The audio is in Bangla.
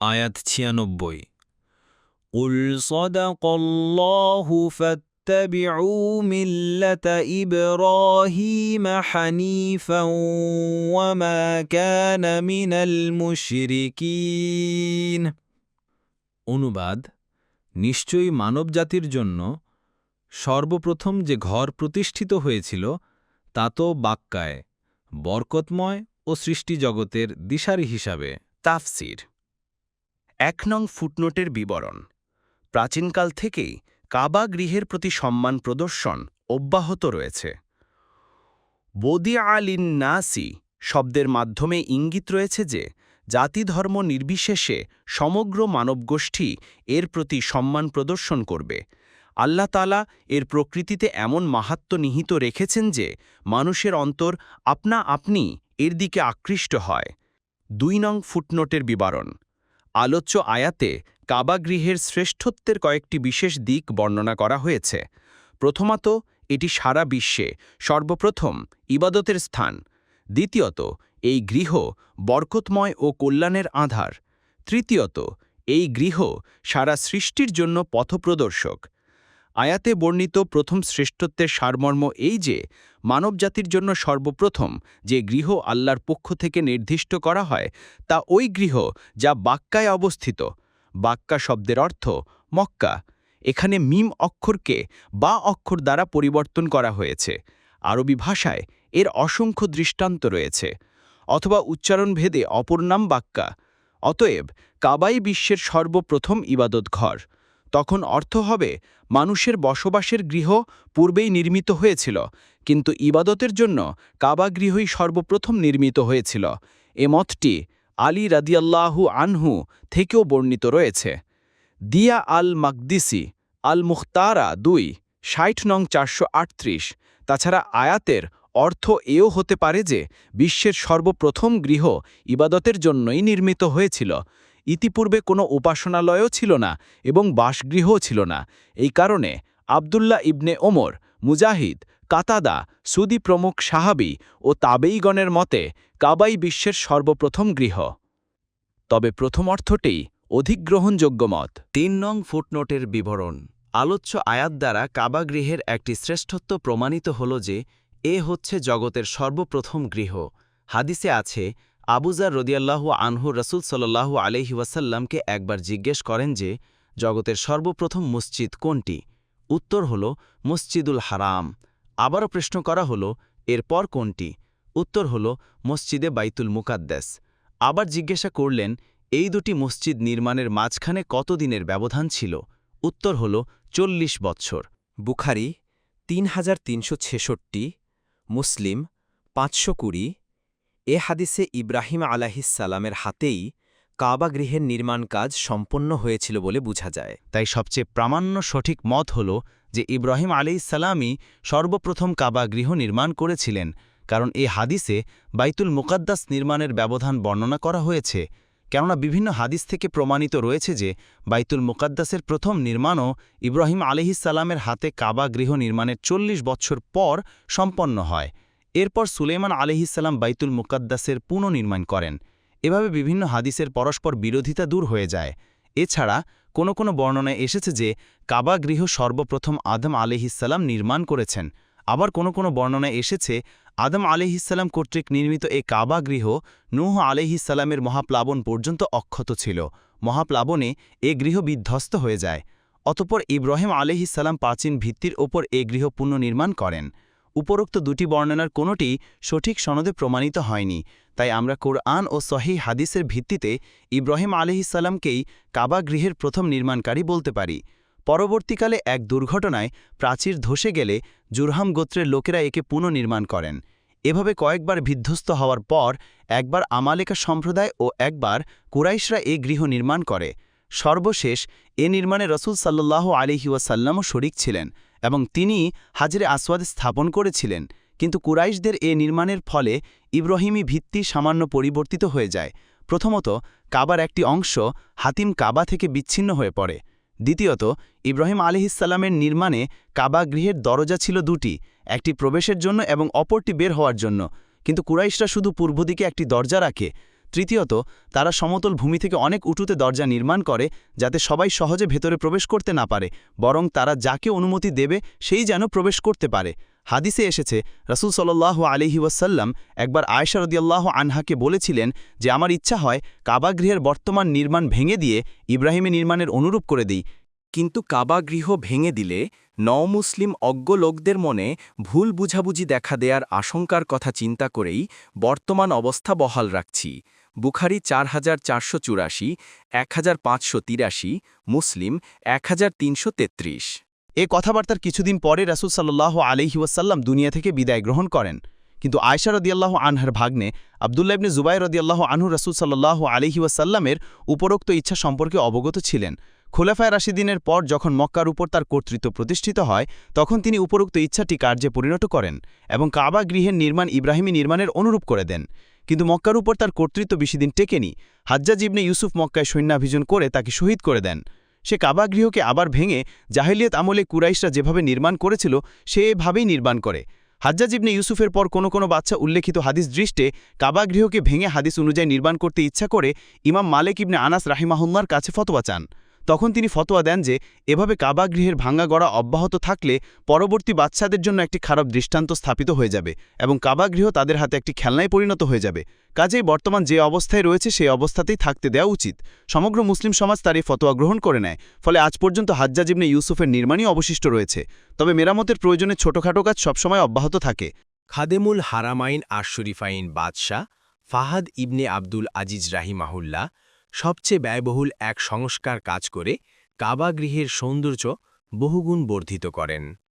আয়াত ৯৬। কুল সাদাকাল্লাহু ফাত্তাবিউ মিল্লাতা ইব্রাহিম হানিফাও ওয়া মা কানা মিনাল মুশরিকিন। অনুবাদ: নিশ্চয়ই মানবজাতির জন্য সর্বপ্রথম যে ঘর প্রতিষ্ঠিত হয়েছিল তা তো বাক্কায়, বরকতময় ও সৃষ্টিজগতের দিশারি হিসাবে। তাফসির। ১ নং ফুটনোটের বিবরণ। প্রাচীনকাল থেকেই কাবা গৃহের প্রতি সম্মান প্রদর্শন অব্যাহত রয়েছে। বদিআ লিন-নাসি শব্দের মাধ্যমে ইঙ্গিত রয়েছে যে জাতি ধর্ম নির্বিশেষে সমগ্র মানবগোষ্ঠী এর প্রতি সম্মান প্রদর্শন করবে। আল্লাহ তাআলা এর প্রকৃতিতে এমন মাহাত্ম্য নিহিত রেখেছেন যে মানুষের অন্তর আপনা আপনি এর দিকে আকৃষ্ট হয়। ২ নং ফুটনোটের বিবরণ। আলোচ্য আয়াতে কাবা গৃহের শ্রেষ্ঠত্বের কয়েকটি বিশেষ দিক বর্ণনা করা হয়েছে। প্রথমত, এটি সারা বিশ্বে সর্বপ্রথম ইবাদতের স্থান। দ্বিতীয়ত, এই গৃহ বরকতময় ও কল্যাণের আধার। তৃতীয়ত, এই গৃহ সারা সৃষ্টির জন্য পথপ্রদর্শক। আয়াতে বর্ণিত প্রথম শ্রেষ্ঠত্বের সারমর্ম এই যে মানবজাতির জন্য সর্বপ্রথম যে গৃহ আল্লাহর পক্ষ থেকে নির্দিষ্ট করা হয় তা ওই গৃহ যা বাক্কায় অবস্থিত। বাক্কা শব্দের অর্থ মক্কা। এখানে মিম অক্ষরকে বা অক্ষর দ্বারা পরিবর্তন করা হয়েছে। আরবি ভাষায় এর অসংখ্য দৃষ্টান্ত রয়েছে, অথবা উচ্চারণভেদে অপর নাম বাক্কা। অতএব কাবাই বিশ্বের সর্বপ্রথম ইবাদত ঘর। তখন অর্থ হবে মানুষের বসবাসের গৃহ পূর্বেই নির্মিত হয়েছিল, কিন্তু ইবাদতের জন্য কাবা গৃহই সর্বপ্রথম নির্মিত হয়েছিল। এ মতটি আলী রাদিয়াল্লাহু আনহু থেকেও বর্ণিত রয়েছে। দিয়া আল মাকদিসি আল মুখতারা ২ ৬০ নং ৪৩৮। তাছাড়া আয়াতের অর্থ এও হতে পারে যে বিশ্বের সর্বপ্রথম গৃহ ইবাদতের জন্যই নির্মিত হয়েছিল। ইতিপূর্বে কোনো উপাসনালয়ও ছিল না এবং বাসগৃহও ছিল না। এই কারণে আবদুল্লাহ ইবনে ওমর, মুজাহিদ, কাতাদা, সুদি প্রমুখ সাহাবী ও তাবেঈগণের মতে কাবাই বিশ্বের সর্বপ্রথম গৃহ। তবে প্রথম অর্থটিই অধিক গ্রহণযোগ্য মত। ৩ নং ফুটনোটের বিবরণ। আলোচ্য আয়াত দ্বারা কাবা গৃহের একটি শ্রেষ্ঠত্ব প্রমাণিত হল যে এ হচ্ছে জগতের সর্বপ্রথম গৃহ। হাদিসে আছে, আবু যার রাদিয়াল্লাহু আনহু রাসূল সাল্লাল্লাহু আলাইহি ওয়াসাল্লামকে একবার জিজ্ঞেস করেন যে জগতের সর্বপ্রথম মসজিদ কোনটি? উত্তর হল মসজিদুল হারাম। আবারও প্রশ্ন করা হল, এরপর কোনটি? উত্তর হল মসজিদে বাইতুল মুকাদ্দাস। আবার জিজ্ঞাসা করলেন, এই দুটি মসজিদ নির্মাণের মাঝখানে কত দিনের ব্যবধান ছিল? উত্তর হল ৪০ বৎসর। বুখারী ৩৩৬৬, মুসলিম ৫২০। এ হাদিসে ইব্রাহিম আলাইহিসসালামের হাতেই কাবা গৃহের নির্মাণ কাজ সম্পন্ন হয়েছিল বলে বোঝা যায়। তাই সবচেয়ে প্রামাণ্য সঠিক মত হল যে ইব্রাহিম আলাইহিসসালামই সর্বপ্রথম কাবা গৃহ নির্মাণ করেছিলেন, কারণ এই হাদিসে বাইতুল মুকাদ্দাস নির্মাণের ব্যবধান বর্ণনা করা হয়েছে। কেননা বিভিন্ন হাদিস থেকে প্রমাণিত রয়েছে যে বাইতুল মুকাদ্দাসের প্রথম নির্মাণও ইব্রাহিম আলাইহিসসালামের হাতে কাবা গৃহ নির্মাণের ৪০ বৎসর পর সম্পন্ন হয়। এরপর সুলাইমান আলাইহিসসালাম বাইতুল মুকাদ্দাসের পুনর্নির্মাণ করেন। এভাবে বিভিন্ন হাদিসের পরস্পর বিরোধিতা দূর হয়ে যায়। এছাড়া কোনো কোনো বর্ণনায় এসেছে যে কাবা গৃহ সর্বপ্রথম আদম আলাইহিসসালাম নির্মাণ করেছেন। আবার কোনো কোনো বর্ণনায় এসেছে আদম আলাইহিসসালাম কর্তৃক নির্মিত এ কাবা গৃহ নূহ আলাইহিসসালামের মহাপ্লাবন পর্যন্ত অক্ষত ছিল। মহাপ্লাবনে এ গৃহ বিধ্বস্ত হয়ে যায়। অতঃপর ইব্রাহিম আলাইহিসসালাম প্রাচীন ভিত্তির ওপর এ গৃহ পুনর্নির্মাণ করেন। উপরোক্ত দুটি বর্ণনার কোনোটি সঠিক সনদে প্রমাণিত হয়নি। তাই আমরা কুরআন ও সহিহ হাদিসের ভিত্তিতে ইব্রাহিম আলাইহিসসালামকেই কাবা গৃহের প্রথম নির্মাণকারী বলতে পারি। পরবর্তীকালে এক দুর্ঘটনায় প্রাচীর ধসে গেলে জুরহাম গোত্রের লোকেরা একে পুনর্নির্মাণ করেন। এভাবে কয়েকবার বিধ্বস্ত হওয়ার পর একবার আমালেকা সম্প্রদায় ও একবার কুরাইশরা এ গৃহ নির্মাণ করে। সর্বশেষ এ নির্মাণে রাসূল সাল্লাল্লাহু আলাইহি ওয়াসাল্লামও শরীক ছিলেন এবং তিনি হাজরে আসওয়াদ স্থাপন করেছিলেন। কিন্তু কুরাইশদের এ নির্মাণের ফলে ইব্রাহিমী ভিত্তি সামান্য পরিবর্তিত হয়ে যায়। প্রথমত, কাবার একটি অংশ হাতিম কাবা থেকে বিচ্ছিন্ন হয়ে পড়ে। দ্বিতীয়ত, ইব্রাহিম আলাইহিসসালামের নির্মাণে কাবা গৃহের দরজা ছিল দুটি, একটি প্রবেশের জন্য এবং অপরটি বের হওয়ার জন্য, কিন্তু কুরাইশরা শুধু পূর্ব দিকে একটি দরজা রাখে। তৃতীয়ত, তারা সমতল ভূমি থেকে অনেক উঁচুতে দরজা নির্মাণ করে যাতে সবাই সহজে ভেতরে প্রবেশ করতে না পারে, বরং তারা যাকে অনুমতি দেবে সেই যেন প্রবেশ করতে পারে। হাদিসে এসেছে, রাসূল সাল্লাল্লাহু আলাইহি ওয়াসাল্লাম একবার আয়েশা রাদিয়াল্লাহু আনহাকে বলেছিলেন যে আমার ইচ্ছা হয় কাবাগৃহের বর্তমান নির্মাণ ভেঙে দিয়ে ইব্রাহিমী নির্মাণের অনুরূপ করে দিই। কিন্তু কাবাগৃহ ভেঙে দিলে নওমুসলিম অজ্ঞ লোকদের মনে ভুল বুঝাবুঝি দেখা দেয়ার আশঙ্কার কথা চিন্তা করেই বর্তমান অবস্থা বহাল রাখছি। বুখারী 4484, 1583, মুসলিম 1333। এ কথাবার্তার কিছুদিন পরে রাসূল সাল্লাল্লাহু আলাইহি ওয়াসাল্লাম দুনিয়া থেকে বিদায় গ্রহণ করেন। কিন্তু আয়েশা রাদিয়াল্লাহু আনহার ভাগ্নে আব্দুল্লাহ ইবনে জুবাইর রাদিয়াল্লাহু আনহু রাসূল সাল্লাল্লাহু আলাইহি ওয়াসাল্লামের উপরোক্ত ইচ্ছা সম্পর্কে অবগত ছিলেন। খোলাফায়ে রাশিদিনের পর যখন মক্কার উপর তার কর্তৃত্ব প্রতিষ্ঠিত হয়, তখন তিনি উপরোক্ত ইচ্ছাটি কার্যে পরিণত করেন এবং কাবা গৃহের নির্মাণ ইব্রাহিমী নির্মাণের অনুরূপ করে দেন। কিন্তু মক্কার উপর তার কর্তৃত্ব বেশিদিন টেকেনি। হাজ্জাজ ইবনে ইউসুফ মক্কায় সৈন্যাভিযান করে তাকে শহীদ করে দেন। সে কাবা গৃহকে আবার ভেঙে জাহেলিয়াত আমলে কুরাইশরা যেভাবে নির্মাণ করেছিল সে এভাবেই নির্মাণ করে। হাজ্জাজ ইবনে ইউসুফের পর কোনো বাচ্চা উল্লেখিত হাদিস দৃষ্টে কাবা গৃহকে ভেঙে হাদিস অনুযায়ী নির্মাণ করতে ইচ্ছা করে ইমাম মালিক ইবনে আনাস রাহিমাহুল্লাহর কাছে ফতোয়া চান। তখন তিনি ফতোয়া দেন যে এভাবে কাবা গৃহের ভাঙা গড়া অব্যাহত থাকলে পরবর্তী বাচ্চাদের জন্য একটি খারাপ দৃষ্টান্ত স্থাপিত হয়ে যাবে এবং কাবা গৃহ তাদের হাতে একটি খেলনায় পরিণত হয়ে যাবে। কাজেই বর্তমান যে অবস্থায় রয়েছে সেই অবস্থাতেই থাকতে দেওয়া উচিত। সমগ্র মুসলিম সমাজ তার এই ফতোয়া গ্রহণ করে নেয়। ফলে আজ পর্যন্ত হাজ্জাজ ইবনে ইউসুফের নির্মাণই অবশিষ্ট রয়েছে। তবে মেরামতের প্রয়োজনে ছোটখাটো কাজ সবসময় অব্যাহত থাকে। খাদেমুল হারামাইন আশ-শরীফাইন বাদশাহ ফাহাদ ইবনে আব্দুল আজিজ রাহিমাহুল্লাহ সবচেয়ে ব্যয়বহুল এক সংস্কার কাজ করে কাবা গৃহের সৌন্দর্য বহুগুণ বর্ধিত করেন।